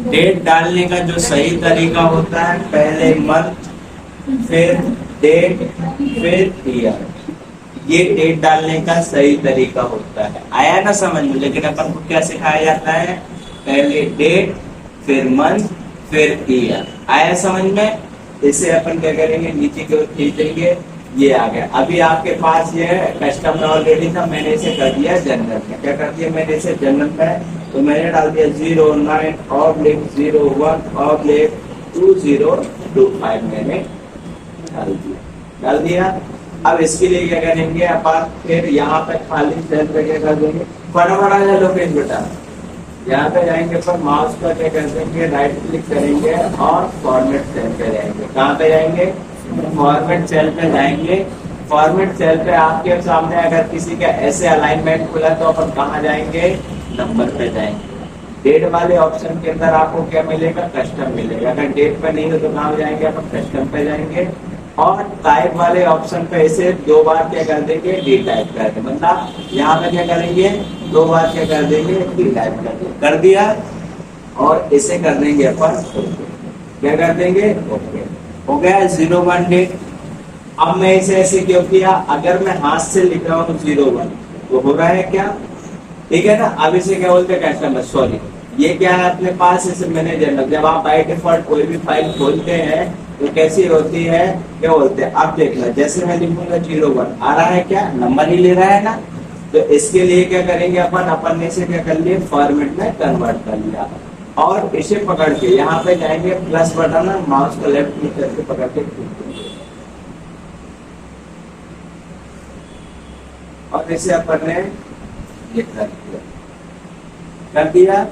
Date डालने का जो सही तरीका होता है, पहले मंथ, फिर डेट, फिर ईयर। ये डेट डालने का सही तरीका होता है। आया ना समझ में? लेकिन अपन को क्या सिखाया जाता है? पहले डेट, फिर मंथ, फिर ईयर। आया समझ में? इसे अपन क्या करेंगे, नीचे की ओर खींच देंगे, ये आ गया। अभी आपके पास ये कस्टम में ऑलरेडी था, मैंने इसे कर दिया जनरल में। क्या कर दिया मैंने इसे जनरल में? तो मैंने डाल दिया 09/01/2025 मैंने डाल दिया। अब इसके लिए क्या करेंगे अपन, फिर यहाँ पे खाली सेल पे क्या कर देंगे, फटाफट आ जाए लोकेश बेटा। यहाँ पे जाएंगे पर माउस का क्या कर देंगे, राइट क्लिक करेंगे और फॉर्मेट सेल पे जाएंगे। कहाँ पे जाएंगे? फॉर्मेट सेल पे जाएंगे। फॉर्मेट सेल पे आपके सामने अगर किसी का ऐसे अलाइनमेंट खुला तो अपन कहाँ जाएंगे? नंबर पे जाएंगे। डेट वाले ऑप्शन के अंदर आपको क्या मिलेगा? कस्टम मिलेगा। अगर डेट पे नहीं हो तो कहाँ जाएंगे? अपन कस्टम पे जाएंगे। और टाइप वाले ऑप्शन पे इसे 2 बार क्या कर देंगे? डी टाइप कर देंगे। मतलब यहाँ पे क्या करेंगे? 2 बार क्या कर देंगे? डी टाइप कर देंगे। कर दिया। और इसे कर देंगे अपन क्या कर देंगे? ओके। हो गया 01 डेट। अब मैं इसे ऐसे क्यों किया? अगर मैं हाथ से लिख रहा हूँ 01 तो हो रहा है क्या? ठीक है ना? अब इसे क्या बोलते हैं? कस्टमर। सॉरी, ये क्या है अपने पास? इसे मैनेजर। जब आप बाय डिफॉल्ट कोई भी फाइल खोलते हैं तो कैसी होती है? क्या बोलते हैं? आप देखना, जैसे मैं लिखूंगा 01 आ रहा है, क्या नंबर ही ले रहा है ना? तो इसके लिए क्या करेंगे अपन ने इसे क्या कर लिया? फॉर्मेट में कन्वर्ट कर लिया। और इसे पकड़ के यहाँ पे जाएंगे, प्लस बटन है, माउस को लेफ्ट क्लिक करके पकड़ के और इसे अपन ने ये कर दिया।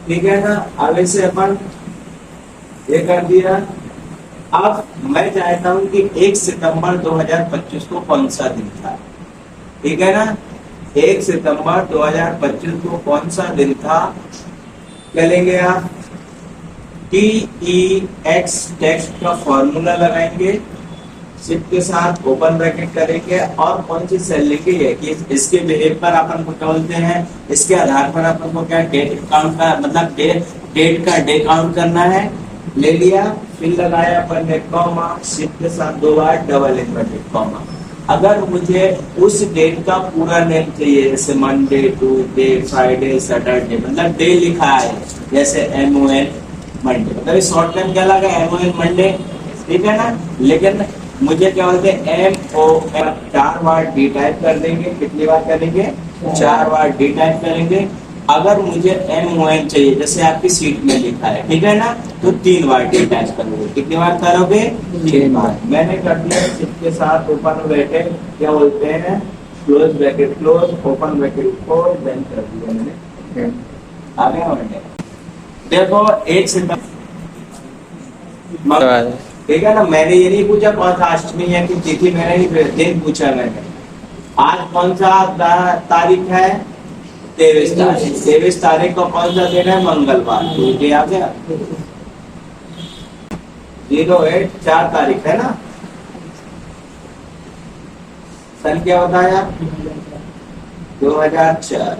ठीक है ना? अब इसे अपन ये कर दिया। अब मैं चाहता हूं कि 1 सितंबर 2025 को कौन सा दिन था? ठीक है ना? 1 सितंबर 2025 को कौन सा दिन था? क्या लेंगे आप? TEX टेक्स्ट का फॉर्मूला लगाएंगे, शिफ्ट के साथ ओपन ब्रैकेट करेंगे और कौन सी सेल लेंगे ये कि इसके बेस पर अपन को क्या बोलते हैं, इसके आधार पर अपन को क्या डेट काउंट का मतलब डेट का डे काउंट करना है। ले लिया, फिर लगाया अपन ने कॉमा, शिफ्ट के साथ 2 बार डबल इन्वर्टेड कॉमा। अगर मुझे उस डेट का पूरा नेम चाहिए, जैसे मंडे, ट्यूसडे, फ्राइडे, सैटरडे, मतलब डे लिखा है जैसे MON मंडे, मतलब शॉर्ट नेम क्या लगा? MON Monday. ठीक है ना? लेकिन मुझे क्या बोलते हैं? MON 4 बार डी टाइप कर देंगे। कितनी बार करेंगे? 4 बार डी टाइप करेंगे। अगर मुझे MON चाहिए जैसे आपकी सीट में लिखा है, ठीक है ना, तो 3 बार डी टाइप करोगे। कितनी बार करोगे? 3 बार। मैंने कर दिया। शिफ्ट के साथ ओपन ब्रैकेट क्या बोलते हैं? Close bracket close, open bracket close, then कर दिया मैंने। आगे मैंने देखो 1 सितंबर, ठीक है ना? मैंने ये नहीं पूछा कौन सा अष्टमी है कि तिथि, मैंने ही दिन पूछा मैंने। आज कौन सा तारीख है? 23 तारीख। 23 तारीख को कौन सा दिन है? मंगलवार। तो आ गया 08 4 तारीख है ना? सन क्या बताया? 2004।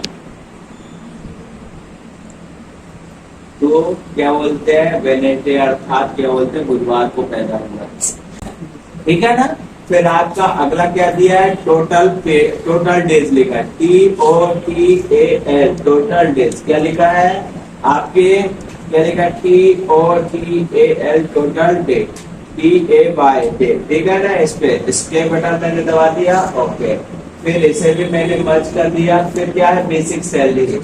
तो क्या बोलते हैं? वेनेसडे, अर्थात क्या बोलते हैं? बुधवार को पैदा हुआ। ठीक है ना? फिर आपका अगला क्या दिया है? टोटल डेज लिखा है, TOTAL, टोटल डेज। क्या लिखा है आपके? क्या लिखा है? TOTAL, total days, DAY day. ठीक है ना? इस पे इसके बटन मैंने दबा दिया। ओके। फिर इसे भी मैंने मर्ज कर दिया। फिर क्या है? Basic salary.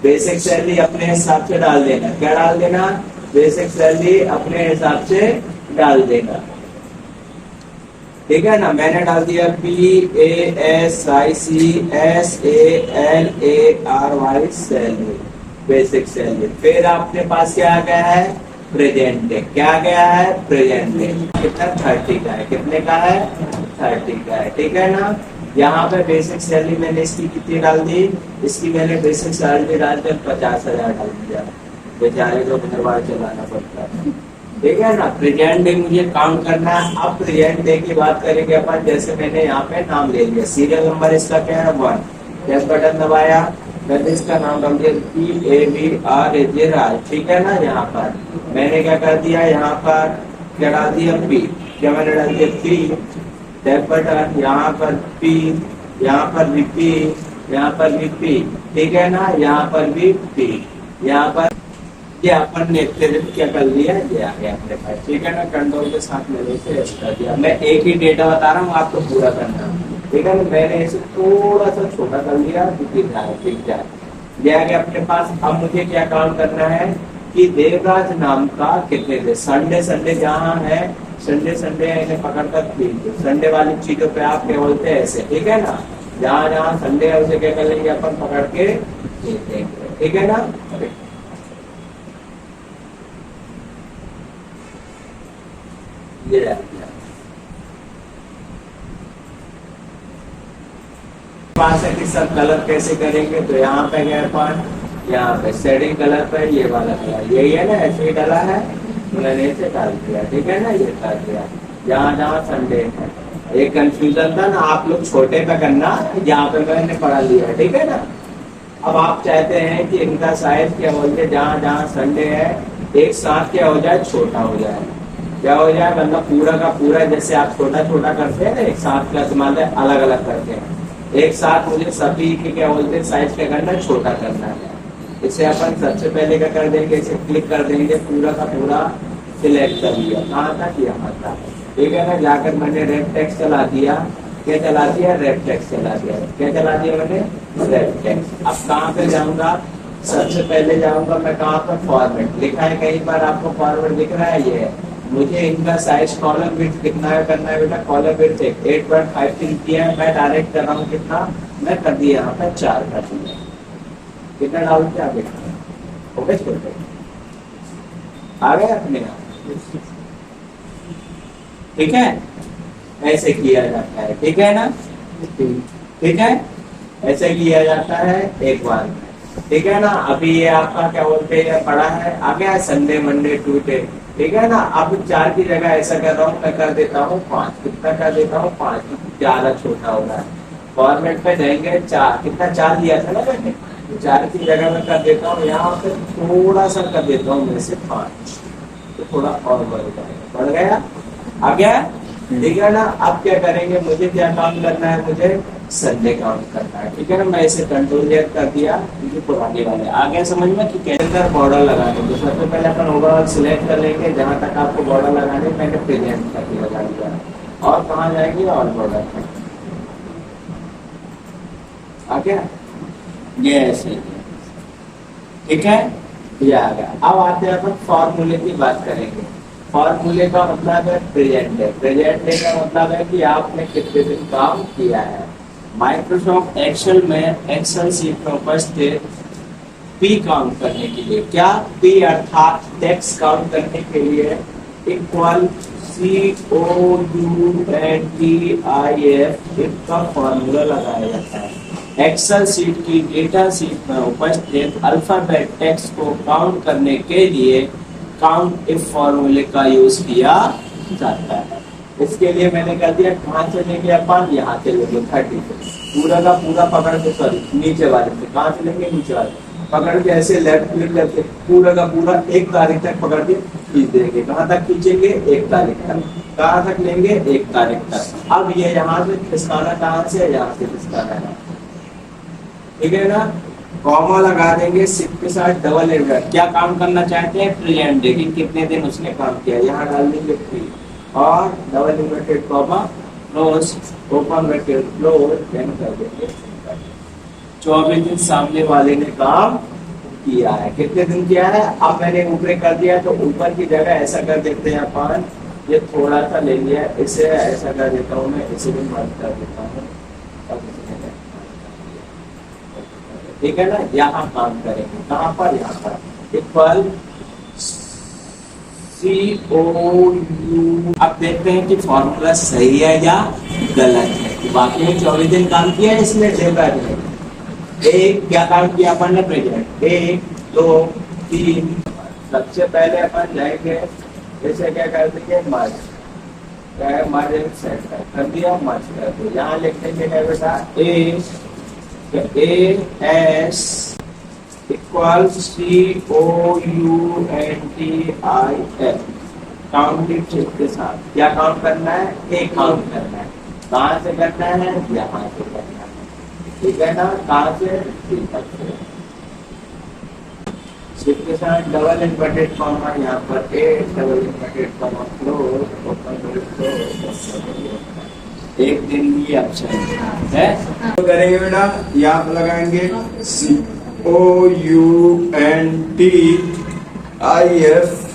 बेसिक सैलरी अपने हिसाब से डाल देना। क्या डाल देना? बेसिक सैलरी अपने हिसाब से डाल देना। ठीक है ना? मैंने डाल दिया BASICSALARY सैलरी, बेसिक सैलरी। फिर आपके पास क्या आ गया है? Present day. क्या आ गया है? Present day. कितना? 30 का है। कितने का है? 30 का है। ठीक है ना? यहाँ पे बेसिक सैलरी मैंने इसकी कितनी डाल दी? इसकी मैंने बेसिक सैलरी डालकर 50,000 डाल दिया। बेचारे को घर बार चलाना पड़ता है। ठीक है ना? प्रेजेंट डे मुझे काउंट करना है। अब प्रेजेंट डे की बात करेंगे अपन। जैसे मैंने यहाँ पे नाम ले लिया, सीरियल नंबर इसका क्या है? 1। टेस्ट बटन दबाया, मैंने इसका नाम डाल दिया PAVR राज, ठीक है ना। यहाँ पर मैंने क्या कर दिया, यहाँ पर क्या डाल दिया P, क्या मैंने डाल दिया P टैप बटन, यहाँ पर P, यहाँ पर भी P, यहाँ पर भी P, ठीक है ना। यहाँ पर भी P, यहाँ पर ये अपन ने क्या कर लिया, ये आ गया अपने पास, ठीक है ना। कंट्रोल के साथ मैंने इसे कर दिया। मैं एक ही डेटा बता रहा हूँ, आपको पूरा करना है, ठीक है ना। मैंने इसे थोड़ा सा छोटा कर लिया, दिख जाए ये आ गया अपने पास। अब मुझे क्या काम करना है कि देवराज नाम का कितने थे, संडे जहाँ है, संडे इन्हें पकड़कर संडे वाली चीजों पे आप क्या बोलते हैं ऐसे, ठीक है ना। जहाँ जहाँ संडे है उसे क्या कर लेंगे अपन, पकड़ के देखेंगे, ठीक है ना। ये पास है कि सब कलर कैसे करेंगे, तो यहाँ पे गए अपन, यहाँ पे शेडिंग कलर पे ये वाला कलर यही है ना, ऐसे ही डाला है, मैंने इसे डाल दिया, ठीक है ना। ये डाल दिया जहाँ जहाँ संडे है। एक कंफ्यूजन था ना, आप लोग छोटे पे करना, यहाँ पे मैंने पढ़ा लिया, ठीक है ना। अब आप चाहते हैं कि इनका साइज क्या बोलते, जहाँ जहाँ संडे है एक साथ क्या हो जाए, छोटा हो जाए, क्या हो जाए, मतलब पूरा का पूरा, जैसे आप छोटा छोटा करते हैं ना, एक साथ का इस्तेमाल अलग अलग करते हैं, एक साथ मुझे सभी के क्या बोलते हैं साइज क्या करना है, छोटा करना है। इसे अपन सबसे पहले क्या कर देंगे, इसे क्लिक कर देंगे, पूरा का पूरा सिलेक्ट कर लिया, कहाँ तक, यहाँ तक, ठीक है ना। जाकर मैंने रेड टेक्स्ट चला दिया, क्या चला दिया, रेड टेक्स्ट चला दिया, क्या चला दिया मैंने, रेड टेक्स्ट। अब कहाँ पे जाऊंगा, सबसे पहले जाऊंगा मैं कहाँ पर, फॉर्मेट लिखा है कहीं पर, आपको फॉर्मेट दिख रहा है, ये है। मुझे इनका साइज कॉलम विड्थ कितना है करना है बेटा, कॉलम विड्थ 8.53 किया है, मैं डायरेक्ट कर रहा हूँ कितना, मैं कर दिया यहाँ पे 4 कर दिया, कितना डाल के आगे ओके छोटे आ गए अपने यहाँ, ठीक है। ऐसे किया जाता है, ठीक है ना, ठीक है, ऐसे किया जाता है एक बार, ठीक है ना। अभी ये आपका क्या बोलते हैं पढ़ा है, आ गया संडे मंडे ट्यूसडे, ठीक है ना। अब 4 की जगह ऐसा कर रहा हूँ, मैं कर देता हूँ 5, कितना कर देता हूँ 5, ज्यादा छोटा हो रहा है। फॉर्मेट पे जाएंगे 4, कितना 4 दिया था ना मैंने, 4 की जगह में कर देता हूँ, यहाँ पे थोड़ा सा कर देता हूँ मैं से 5, तो थोड़ा और बढ़ गया, आ गया, ठीक है ना। अब क्या करेंगे, मुझे क्या काम करना है, मुझे संडे काउंट करना है, ठीक है ना। मैं इसे कंट्रोल Z कर दिया, क्योंकि पुराने वाले आ गया समझ में कि कैसे अंदर बॉर्डर लगाने। तो सबसे पहले अपन ओवरऑल सिलेक्ट कर लेंगे, जहां तक आपको बॉर्डर लगाने मैंने प्रेजेंट कर दिया लगा दिया, और कहाँ जाएंगे, और बॉर्डर आ गया, ये ऐसे, ठीक है, ये आ गया। अब आते हैं अपन फॉर्मूले की बात करेंगे। फॉर्मूले का मतलब है प्रेजेंट डे, प्रेजेंट डे का मतलब है कि आपने कितने दिन काम किया है। माइक्रोसॉफ्ट एक्सेल में एक्सेल शीट में उपस्थित पी काउंट करने के लिए, क्या पी अर्थात टेक्स्ट काउंट करने के लिए इक्वल COUNTIF का फॉर्मूला लगाया जाता है। एक्सेल शीट की डेटा शीट में उपस्थित अल्फाबेट टेक्स्ट को काउंट करने के लिए काउंट इफ फॉर्मूले का यूज किया जाता है। इसके लिए मैंने कर दिया, कहाँ से लेंगे अपन, यहाँ से लेंगे 30 से, पूरा का पूरा पकड़ के, सॉरी नीचे वाले से, कहाँ से लेंगे, नीचे वाले पकड़ के ऐसे लेफ्ट क्लिक करके पूरा का पूरा 1 तारीख तक पकड़ के खींच देंगे। कहाँ तक खींचेंगे, 1 तारीख तक, कहाँ तक लेंगे, 1 तारीख तक। अब ये यहाँ से खिसकाना, कहाँ से, यहाँ से खिसकाना है, ठीक है ना। कॉमा लगा देंगे, सिर्फ के साथ डबल इन्वर्ट, क्या काम करना चाहते हैं, प्रेजेंट डे, कितने दिन उसने काम किया, यहाँ डाल देंगे 3 और double inverted comma close open bracket close, then कर देंगे 24 दिन सामने वाले ने काम किया है। कितने दिन किया है, अब मैंने ऊपर कर दिया, तो ऊपर की जगह ऐसा कर देते हैं अपन, ये थोड़ा सा ले लिया, इसे ऐसा कर देता हूँ मैं, इसे भी मर्ज कर देता हूँ, ठीक है ना। यहाँ काम करेंगे, कहाँ पर, यहाँ पर इक्वल COU। अब देखते हैं कि फॉर्मूला सही है या गलत है। बाकी में 24 दिन काम किया है इसमें, एक क्या काम किया अपन ने, प्रेजेंट 1 2 3। सबसे पहले अपन जाएंगे, जैसे क्या कर देंगे, मर्ज, क्या है, मर्ज सेट कर दिया, मर्ज कर दिया। यहाँ लिख देंगे क्या बेटा, AS equal COUNTIF counting shift के साथ क्या काउंट करना है? एक काउंट करना है। कहाँ से करना है? यहाँ से करना है, ठीक है ना? कहाँ से? शिफ्ट के साथ डबल इन्वर्टेड कॉमा, यहाँ पर A double inverted comma close open close, एक दिन की ऑप्शन है। तो करेंगे बेटा, यहाँ पर लगाएंगे COUNTIF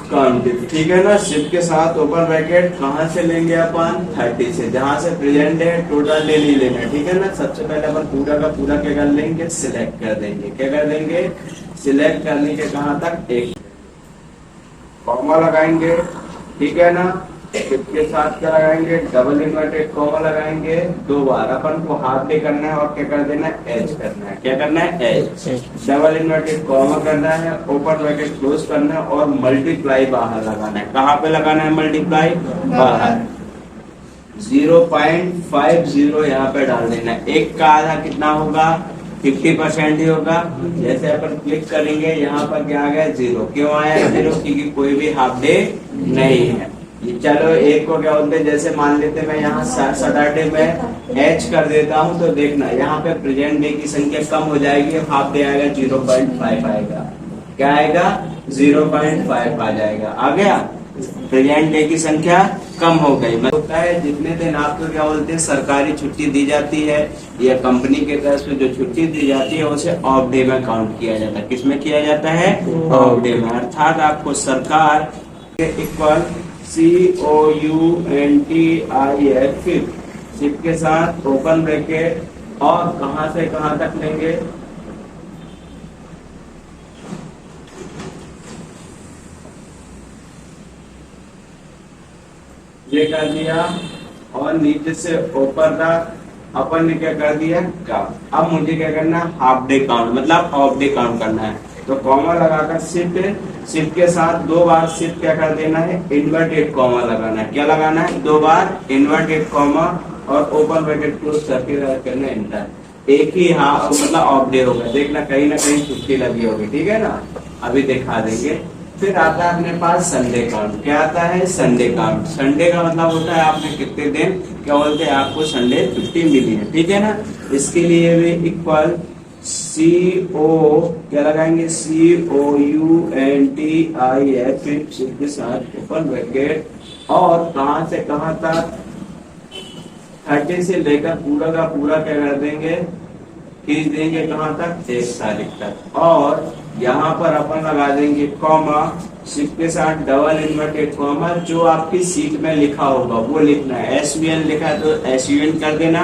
काउंटिंग, ठीक है ना? शिफ्ट के साथ ओपन ब्रैकेट कहाँ से लेंगे अपन? 30 से, जहाँ से प्रेजेंट है टोटल डे नहीं लेना, ठीक है ना? सबसे पहले अपन पूरा का पूरा क्या कर लेंगे? सिलेक्ट कर देंगे। क्या कर देंगे? सिलेक्ट करने के कहाँ तक? एक कॉमा लगाएंगे, ठीक है ना? शिफ्ट के साथ क्या लगाएंगे? डबल इन्वर्टेड कॉमा लगाएंगे 2 बार। अपन को हाफ डे करना है और क्या कर देना है? एच करना है। क्या करना है? एच। डबल इन्वर्टेड कॉमा करना है, ओपन ब्रैकेट क्लोज करना है और मल्टीप्लाई बाहर लगाना है। कहाँ पे लगाना है मल्टीप्लाई? बाहर। 0.50 यहाँ पे डाल देना है। एक का आधा कितना होगा? 50% ही होगा। जैसे अपन क्लिक करेंगे यहाँ पर क्या आ गया? 0। क्यों आया 0? क्योंकि कोई भी हाफ डे नहीं है। चलो एक को क्या बोलते हैं, जैसे मान लेते मैं यहाँ सैटरडे में एच कर देता हूँ, तो देखना यहाँ पे प्रेजेंट डे की संख्या कम हो जाएगी, हाफ डे आएगा 0.5 आएगा। क्या आएगा? 0.5 आ जाएगा। आ गया? प्रेजेंट डे की संख्या कम हो गई। मतलब होता है जितने दिन आपको क्या बोलते हैं सरकारी छुट्टी दी जाती है या कंपनी के तरफ से जो छुट्टी दी जाती है उसे ऑफ डे में काउंट किया जाता है। किसमें किया जाता है? ऑफ डे में। अर्थात आपको सरकार इक्वल COUNTIF शिफ्ट के साथ ओपन ब्रैकेट और कहां से कहां तक लेंगे? ये कर दिया और नीचे से ऊपर तक अपन ने क्या कर दिया? काउंट। अब मुझे क्या करना है? हाफ डे काउंट, मतलब ऑफ डे काउंट करना है। तो कॉमा लगाकर शिफ्ट के साथ 2 बार शिफ्ट क्या कर देना है? इन्वर्टेड कॉमा लगाना है। क्या लगाना है? 2 बार इन्वर्टेड कॉमा और ओपन ब्रैकेट क्लोज करके करना एंटर। एक ही हाफ मतलब ऑफ डे होगा। देखना कहीं ना कहीं छुट्टी लगी होगी, ठीक है ना? अभी दिखा देंगे। फिर आता है अपने पास संडे काउंट। क्या आता है? Sunday count. संडे का मतलब होता है आपने कितने दिन क्या बोलते हैं आपको संडे छुट्टी मिली है, ठीक है ना? इसके लिए भी इक्वल CO क्या लगाएंगे? COUNTIF के साथ ओपन ब्रैकेट और कहां से कहां तक? 30 से लेकर पूरा का पूरा क्या कर देंगे? खींच देंगे कहां तक? 1 तारीख तक। और यहाँ पर अपन लगा देंगे कॉमा, शिफ्ट के साथ डबल इन्वर्टेड कॉमा। जो आपकी सीट में लिखा होगा वो लिखना है। SUN लिखा है तो SUN कर देना,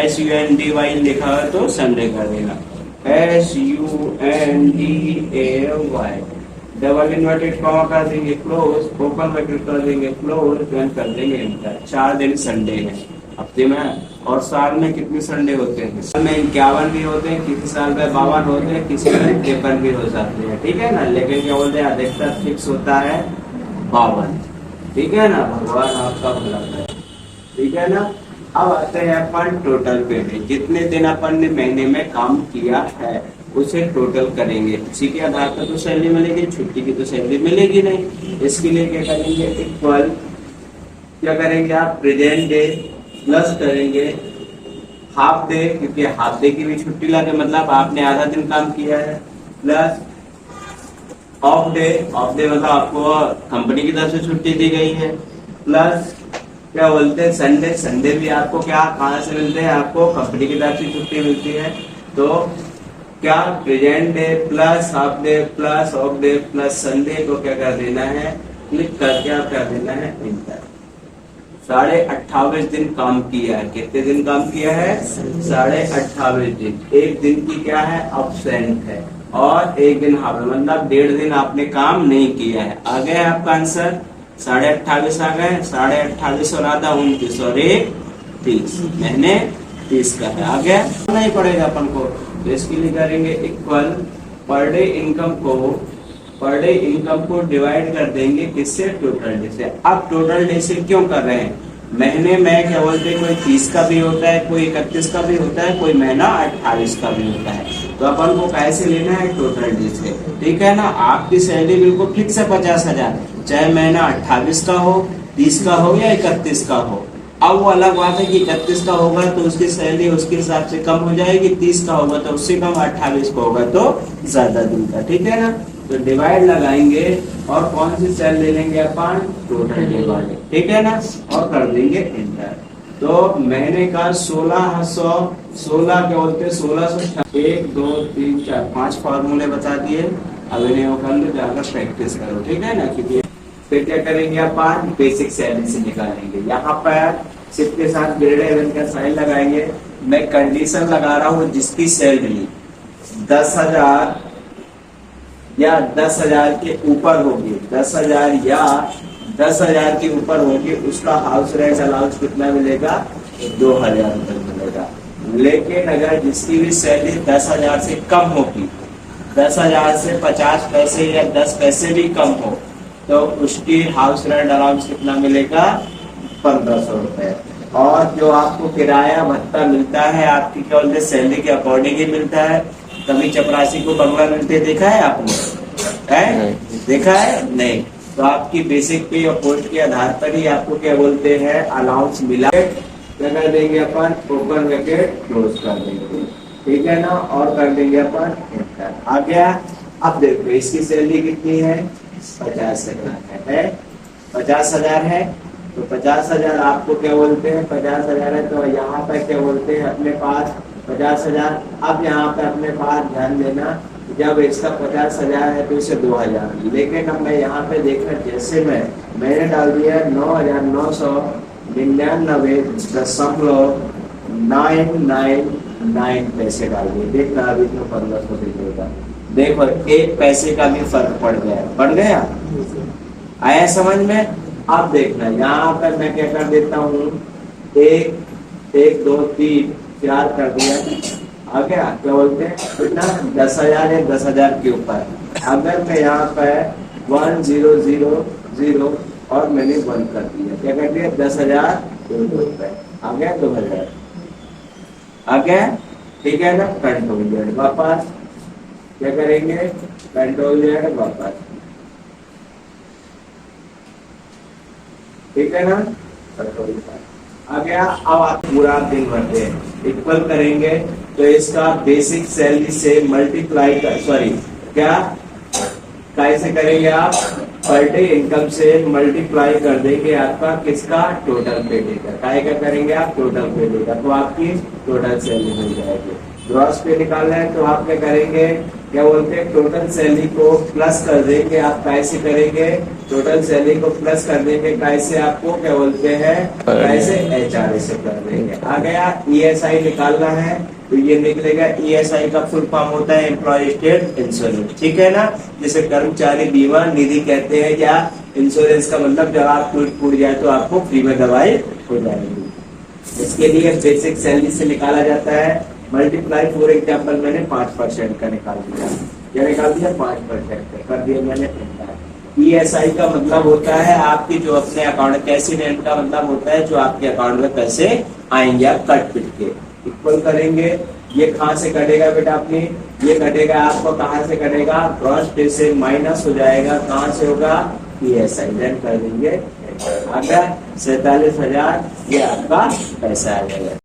SUNDY लिखा है तो संडे कर देना। SUNDAY डबल इन्वर्टेड कॉमा कर देंगे क्लोज, ओपन ब्रैकेट कर देंगे क्लोज, देन कर देंगे एंटर। 4 दिन संडे है हफ्ते में। और साल में कितने संडे होते हैं? साल में 51 भी होते हैं, किसी साल में 52 होते हैं, किसी में 53 भी हो जाते हैं, ठीक है ना? लेकिन क्या बोलते हैं अधिकतर फिक्स होता है 52, ठीक है ना? भगवान आपका भला करे, ठीक है ना? अब आते हैं अपन टोटल पेमेंट। जितने दिन अपन ने महीने में काम किया है उसे टोटल करेंगे। उसी के आधार पर तो सैलरी मिलेगी, छुट्टी की तो सैलरी मिलेगी नहीं। इसके लिए क्या करेंगे? इक्वल क्या करेंगे आप? प्रेजेंट डे प्लस करेंगे हाफ डे, क्योंकि हाफ डे की भी छुट्टी लगे, मतलब आपने आधा दिन काम किया है, plus of day. Of day मतलब आपको कंपनी की तरफ से छुट्टी दी गई है, प्लस क्या बोलते हैं संडे। संडे भी आपको क्या कहाँ से मिलते हैं? आपको कंपनी की तरफ से छुट्टी मिलती है। तो क्या present debt plus half debt plus of debt plus Sunday को क्या कर देना है? क्लिक करके आप कर देना है इंटर। 28.5 दिन काम किया है। कितने दिन काम किया है? 28.5 दिन। एक दिन की क्या है? अब्सेंट है और एक दिन हाफ, मतलब 1.5 दिन आपने काम नहीं किया है। आ गया आपका आंसर 28.5 आ गए। 28.5 और आधा 29 और 1 30, महीने 30 का है। आ गया? नहीं पड़ेगा अपन को, तो इसके लिए करेंगे इक्वल पर डे इनकम को डिवाइड कर देंगे किससे? टोटल डे से। अब टोटल डे से क्यों कर रहे हैं? महीने में क्या बोलते हैं, कोई 30 का भी होता है, कोई 31 का भी होता है, कोई महीना 28 का भी होता है। तो अपन को कैसे लेना है, टोटल डे से, ठीक है ना। आपकी सैलरी बिल्कुल फिक्स है 50,000, चाहे महीना 28 का हो, 30 का हो या 31 का हो। अब वो अलग बात है कि 31 का होगा तो उसकी सैलरी उसके हिसाब से कम हो जाएगी, 30 का होगा तो उससे कम, 28 का होगा तो ज्यादा दिन का, ठीक है ना। तो डिवाइड लगाएंगे और कौन सी सेल ले लेंगे अपन, टोटल डे वाले, ठीक है ना, और कर देंगे इंटर। तो महीने का 1600 क्या बोलते हैं, 1600, 1 2 3 4 5 फॉर्मूले बता दिए। अब इन्हें वो कर लो, जाकर प्रैक्टिस करो, ठीक है ना। क्योंकि फिर क्या करेंगे अपन, बेसिक सैलरी से निकालेंगे। यहाँ पर शिफ्ट के साथ ग्रेड 11 का साइन लगाएंगे। मैं कंडीशन लगा रहा हूँ जिसकी सैलरी 10,000 या 10,000 के ऊपर होगी, 10,000 या 10,000 के ऊपर होगी, उसका हाउस रेंट अलाउंस कितना मिलेगा, 2,000 रुपये मिलेगा। लेकिन अगर जिसकी भी सैलरी 10,000 से कम होगी, 10,000 से 50 पैसे या 10 पैसे भी कम हो, तो उसकी हाउस रेंट अलाउंस कितना मिलेगा, 1,500 रुपए। और जो आपको किराया भत्ता मिलता है आपकी क्या बोलते सैलरी के अकॉर्डिंग ही मिलता है। कभी चपरासी को बंगला मिलते देखा है आपने, है देखा है नहीं। तो आपकी बेसिक पे और पोस्ट के आधार पर ही आपको क्या बोलते हैं अलाउंस मिला। क्या कर देंगे अपन, ओपन ब्रैकेट क्लोज कर देंगे, ठीक है ना, और कर देंगे अपन एंटर। आ गया। अब देखो इसकी सैलरी कितनी है, 50,000 है, 50,000 है। तो 50,000 आपको क्या बोलते हैं, 50,000 है तो यहाँ पर क्या बोलते हैं अपने पास 50,000। अब यहाँ पे अपने पास ध्यान देना, जब इसका 50,000 है तो इसे 2,000, लेकिन अब मैं यहाँ पे देखना, जैसे मैंने डाल दिया 9,999.999 पैसे डाल दिए। देखना अभी तो 1,500 दिखेगा। देखो 1 पैसे का भी फर्क पड़ गया, पड़ गया, आया समझ में। अब देखना यहाँ पर मैं क्या कर देता हूँ, 1 2 3 4 कर दिया। आ गया, क्या बोलते हैं कितना, 10,000 है, 10,000 के ऊपर। अगर मैं यहाँ पर 1,000 और मैंने 1 कर दिया, क्या कर दिया, 10,000 रुपए। आ गया 2,000, आ गया, ठीक है ना। कंट्रोल जेड वापस, क्या करेंगे, कंट्रोल जेड वापस, ठीक है ना। कंट्रोल आ गया। अब आप पूरा दिन भरते हैं, इक्वल करेंगे तो इसका बेसिक सैलरी से मल्टीप्लाई कर, सॉरी क्या कैसे करेंगे आप, पर डे इनकम से मल्टीप्लाई कर देंगे आपका किसका, टोटल पे डे का। क्या करेंगे आप, टोटल पे डे का, तो आपकी टोटल सैलरी मिल जाएगी। ग्रॉस पे निकालना है तो आप क्या करेंगे, क्या बोलते हैं टोटल सैलरी को प्लस कर देंगे। आप कैसे करेंगे, टोटल सैलरी को प्लस कर देंगे, कैसे आपको क्या बोलते हैं, कैसे HRA से कर देंगे। आ गया। ESI निकालना है तो ये निकलेगा, ESI का फुल फॉर्म होता है एम्प्लॉय स्टेट इंश्योरेंस, ठीक है ना, जिसे कर्मचारी बीमा निधि कहते हैं। या इंश्योरेंस का मतलब जब आप टूट जाए तो आपको फ्री में दवाई हो जाएगी। इसके लिए बेसिक सैलरी से निकाला जाता है मल्टीप्लाई। फॉर एग्जाम्पल मैंने 5% का निकाल दिया, क्या निकाल दिया, 5% कर दिया मैंने। ESI का मतलब होता है आपकी जो अपने अकाउंट, कैश इन हैंड का मतलब होता है जो आपके अकाउंट में पैसे आएंगे आप कट पिट के। इक्वल करेंगे, ये कहाँ से कटेगा बेटा अपनी, ये कटेगा आपको कहाँ से कटेगा, ग्रॉस पे से माइनस हो जाएगा, कहाँ से होगा, ESI देन कर देंगे। अगर 47,000 ये आपका पैसा आ जाएगा।